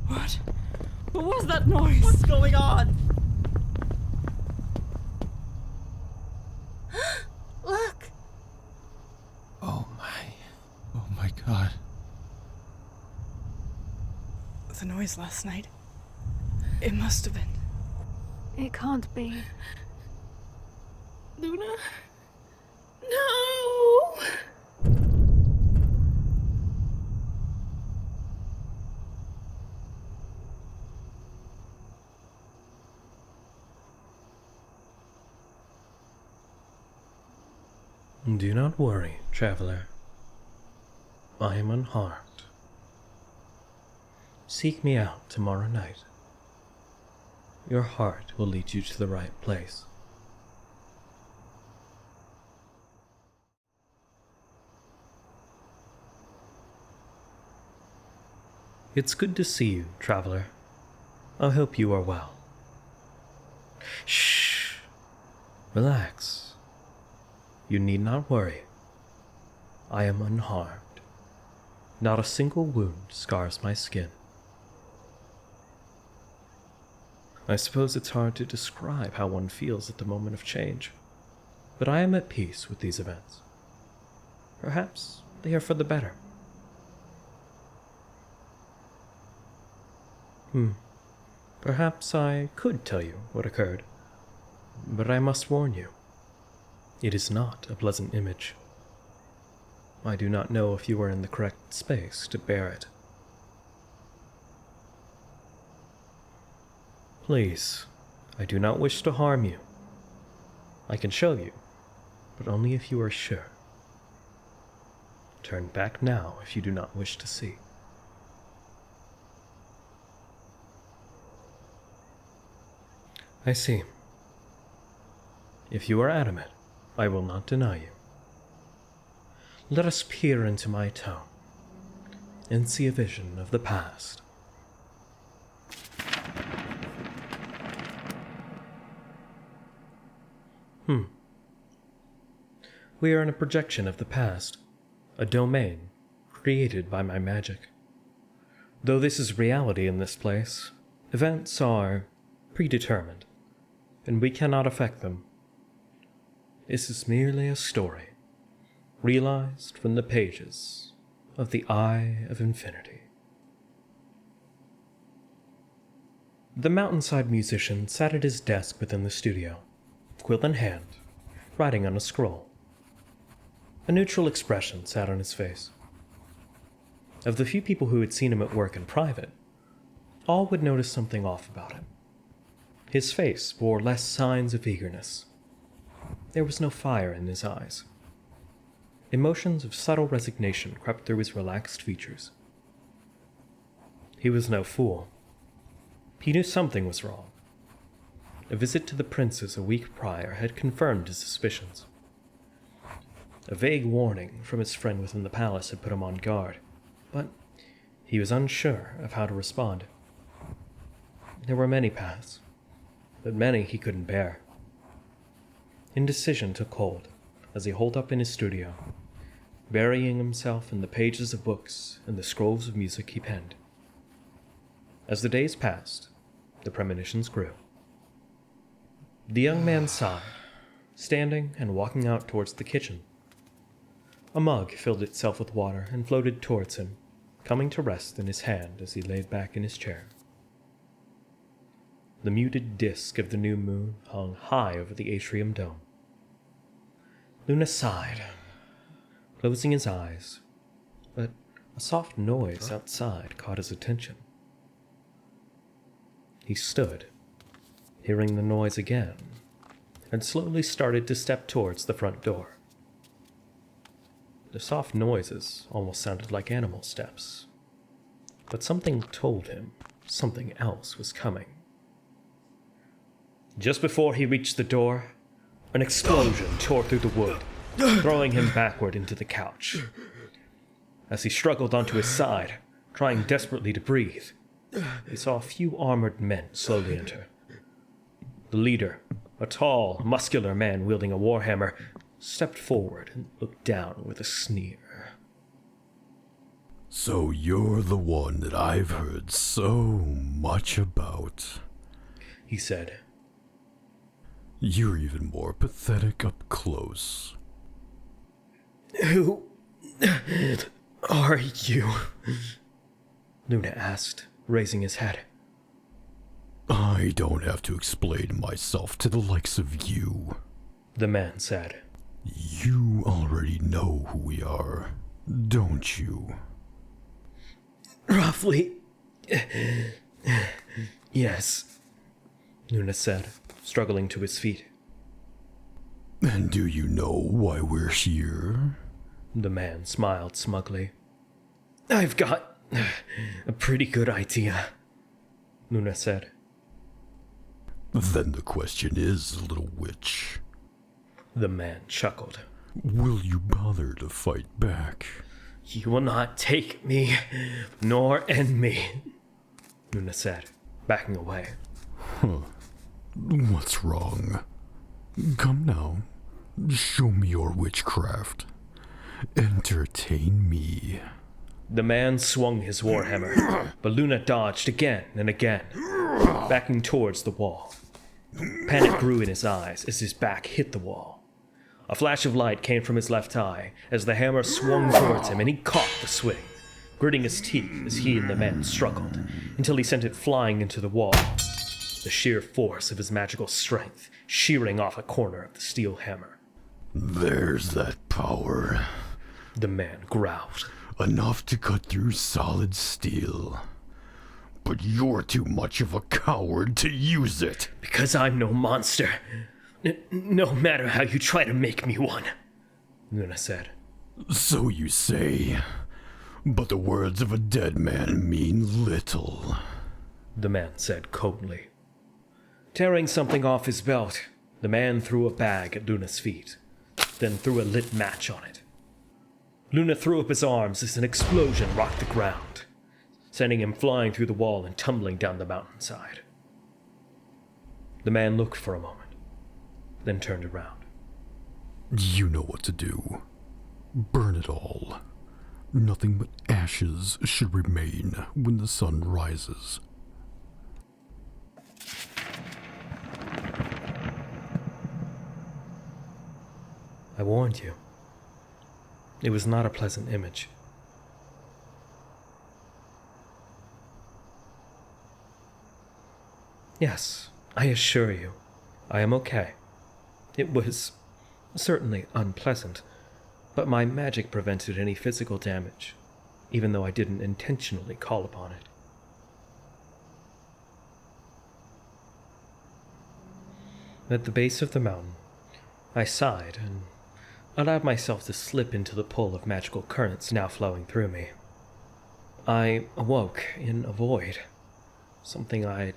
What? What was that noise? What's going on? Look! Oh my god. The noise last night. It must have been. It can't be. Luna? No! Do not worry, traveler. I am unharmed. Seek me out tomorrow night. Your heart will lead you to the right place. It's good to see you, traveler. I hope you are well. Shh! Relax. You need not worry. I am unharmed. Not a single wound scars my skin. I suppose it's hard to describe how one feels at the moment of change, but I am at peace with these events. Perhaps they are for the better. Perhaps I could tell you what occurred, but I must warn you. It is not a pleasant image. I do not know if you are in the correct space to bear it. Please, I do not wish to harm you. I can show you, but only if you are sure. Turn back now if you do not wish to see. I see. If you are adamant, I will not deny you. Let us peer into my tome and see a vision of the past. We are in a projection of the past, a domain created by my magic. Though this is reality in this place, events are predetermined, and we cannot affect them. This is merely a story, realized from the pages of the Eye of Infinity. The mountainside musician sat at his desk within the studio, quill in hand, writing on a scroll. A neutral expression sat on his face. Of the few people who had seen him at work in private, all would notice something off about him. His face bore less signs of eagerness. There was no fire in his eyes. Emotions of subtle resignation crept through his relaxed features. He was no fool. He knew something was wrong. A visit to the princes a week prior had confirmed his suspicions. A vague warning from his friend within the palace had put him on guard, but he was unsure of how to respond. There were many paths, but many he couldn't bear. Indecision took hold as he holed up in his studio, burying himself in the pages of books and the scrolls of music he penned. As the days passed, the premonitions grew. The young man sighed, standing and walking out towards the kitchen. A mug filled itself with water and floated towards him, coming to rest in his hand as he laid back in his chair. The muted disk of the new moon hung high over the atrium dome. Luna sighed, closing his eyes, but a soft noise outside caught his attention. He stood, hearing the noise again, and slowly started to step towards the front door. The soft noises almost sounded like animal steps, but something told him something else was coming. Just before he reached the door, an explosion tore through the wood, throwing him backward into the couch. As he struggled onto his side, trying desperately to breathe, he saw a few armored men slowly enter. The leader, a tall, muscular man wielding a warhammer, stepped forward and looked down with a sneer. So you're the one that I've heard so much about. He said. You're even more pathetic up close. Who are you? Luna asked, raising his head. I don't have to explain myself to the likes of you. The man said. You already know who we are, don't you? Roughly. Yes, Luna said, struggling to his feet. And do you know why we're here? The man smiled smugly. I've got a pretty good idea, Luna said. Then the question is, little witch, The man chuckled. will you bother to fight back? You will not take me, nor end me, Luna said, backing away. What's wrong? Come now, show me your witchcraft. Entertain me. The man swung his warhammer, but Luna dodged again and again, backing towards the wall. Panic grew in his eyes as his back hit the wall. A flash of light came from his left eye as the hammer swung towards him and he caught the swing, gritting his teeth as he and the man struggled, until he sent it flying into the wall, the sheer force of his magical strength shearing off a corner of the steel hammer. There's that power. The man growled. Enough to cut through solid steel. But you're too much of a coward to use it. Because I'm no monster. No matter how you try to make me one, Luna said. So you say. But the words of a dead man mean little. The man said coldly. Tearing something off his belt, the man threw a bag at Luna's feet, then threw a lit match on it. Luna threw up his arms as an explosion rocked the ground, sending him flying through the wall and tumbling down the mountainside. The man looked for a moment, then turned around. You know what to do. Burn it all. Nothing but ashes should remain when the sun rises. I warned you. It was not a pleasant image. Yes, I assure you, I am okay. It was certainly unpleasant, but my magic prevented any physical damage, even though I didn't intentionally call upon it. At the base of the mountain, I sighed and allowed myself to slip into the pull of magical currents now flowing through me. I awoke in a void, something I'd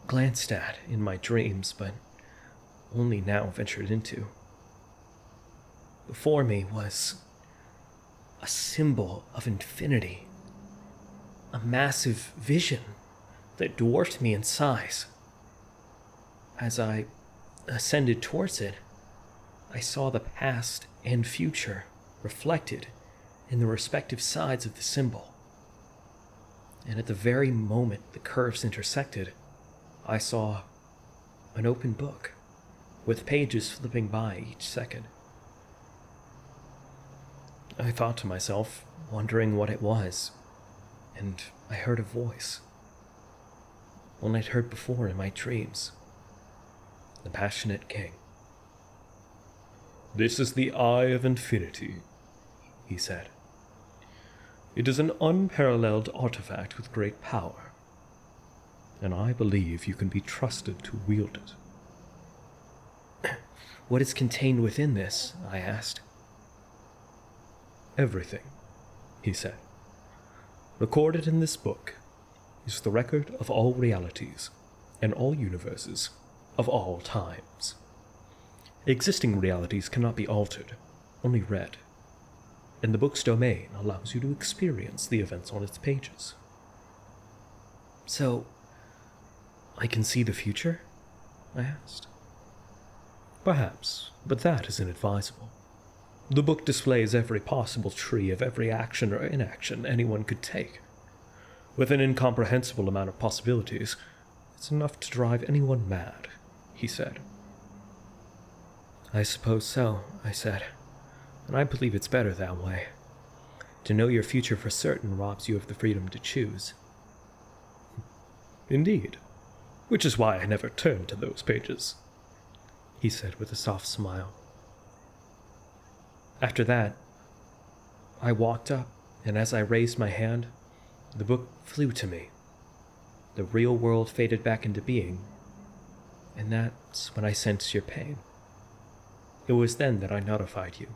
glanced at in my dreams, but only now ventured into. Before me was a symbol of infinity, a massive vision that dwarfed me in size. As I ascended towards it, I saw the past and future reflected in the respective sides of the symbol. And at the very moment the curves intersected, I saw an open book with pages flipping by each second. I thought to myself, wondering what it was, and I heard a voice. One I'd heard before in my dreams. The passionate king. This is the Eye of Infinity, he said. It is an unparalleled artifact with great power, and I believe you can be trusted to wield it. What is contained within this? I asked. Everything, he said. Recorded in this book is the record of all realities and all universes of all times. Existing realities cannot be altered, only read, and the book's domain allows you to experience the events on its pages. So, I can see the future? I asked. Perhaps, but that is inadvisable. The book displays every possible tree of every action or inaction anyone could take. With an incomprehensible amount of possibilities, it's enough to drive anyone mad, he said. I suppose so, I said, and I believe it's better that way. To know your future for certain robs you of the freedom to choose. Indeed, which is why I never turned to those pages, he said with a soft smile. After that, I walked up, and as I raised my hand, the book flew to me. The real world faded back into being, and that's when I sensed your pain. It was then that I notified you.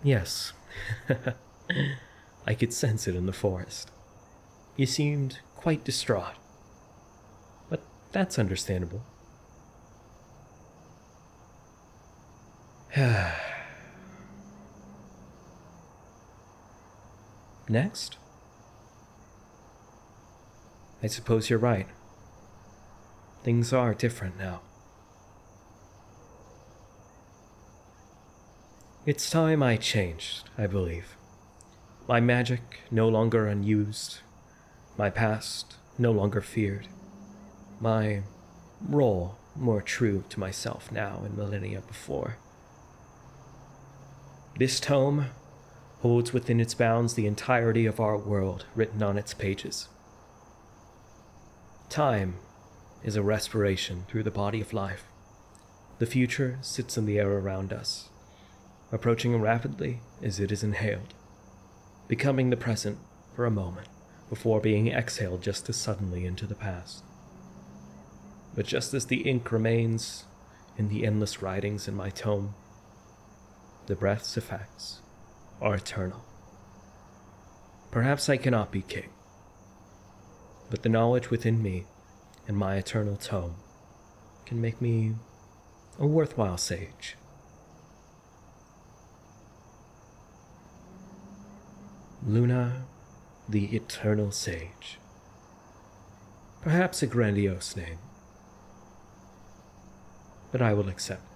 Yes, I could sense it in the forest. You seemed quite distraught, but that's understandable. Next? I suppose you're right. Things are different now. It's time I changed, I believe. My magic no longer unused. My past no longer feared. My role more true to myself now and millennia before. This tome holds within its bounds the entirety of our world written on its pages. Time is a respiration through the body of life. The future sits in the air around us, approaching rapidly as it is inhaled, becoming the present for a moment before being exhaled just as suddenly into the past. But just as the ink remains in the endless writings in my tome, the breath's effects are eternal. Perhaps I cannot be king, but the knowledge within me and my eternal tome can make me a worthwhile sage. Luna, the Eternal Sage. Perhaps a grandiose name, but I will accept it.